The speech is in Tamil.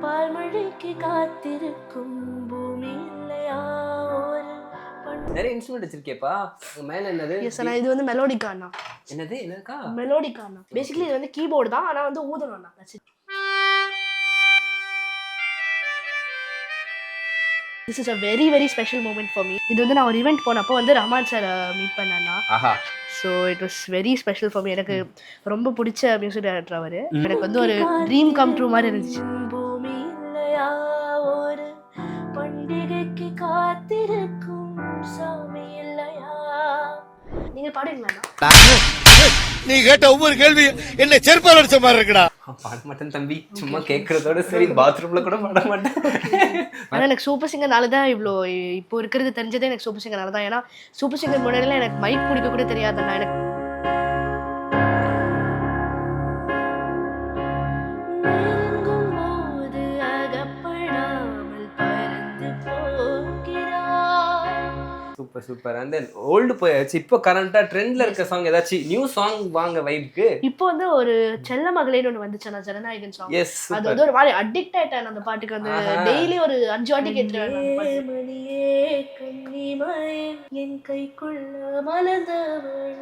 பால்மழைக்கு காத்திருக்கும் பூமி இல்லையா ஒரு நிறைய இன்ஸ்ட்ருமெண்ட் வச்சிருக்கேப்பா. மேல என்னது? எஸ் அண்ணா, இது வந்து மெலோடிக்கானா. என்னக்கா? மெலோடிக்கானா. பேசிக்கலி இது வந்து கீபோர்டு தான், ஆனா வந்து ஊதணும்ண்ணா. This is a very very special moment for me. இது வந்து நான் ஒரு ஈவென்ட் போனப்போ வந்து ரஹ்மான் சார் மீட் பண்ணேன்னா. So it was very special for me. எனக்கு ரொம்ப பிடிச்ச மியூசிக் டைரக்டர் அவர். எனக்கு வந்து ஒரு ட்ரீம் கம் ட்ரூ மாதிரி இருந்துச்சு. பூமி இல்லையா ஒரு பண்டிகைக்கு காத்திருக்கும் சாமி இல்லையா. நீங்க பாடுவீங்களா? நீ கேட்ட ஒவ்வொரு கேள்வி என்ன செருப்பால் அடிச்ச மாதிரி இருக்குடா. பாட மாட்டேன் தம்பி, சும்மா கேட்கறதோட சரி. பாத்ரூம்ல கூட பாட மாட்டேன். ஆனால் எனக்கு சூப்பர் சிங்கர்னால தான் இவ்வளோ இப்போ இருக்கிறது தெரிஞ்சதே எனக்கு சூப்பர் சிங்கர்னால தான். ஏன்னா சூப்பர் சிங்கர் முன்னாடிலாம் எனக்கு மைக் பிடிக்க கூட தெரியாதுண்ணா. எனக்கு super super. And then old போயாச்சு, இப்போ கரண்டா ட்ரெண்ட்ல இருக்க சாங் ஏதாச்சும் நியூ சாங் வாங்க வைப்க்கு. இப்போ வந்து ஒரு செல்ல மகளேன்னு ஒன்று வந்துச்சுன்னா, ஜனநாயகன் சாங். எஸ், அது வந்து ஒரு மாதிரி அடிக்ட் ஆயிட்டேன் அந்த பாட்டுக்கு. வந்து டெய்லி ஒரு 5 வாட்டி கேட்டுருவேன். மணியே கன்னிமயே என் கைக்குள்ள மலர்ந்தவளே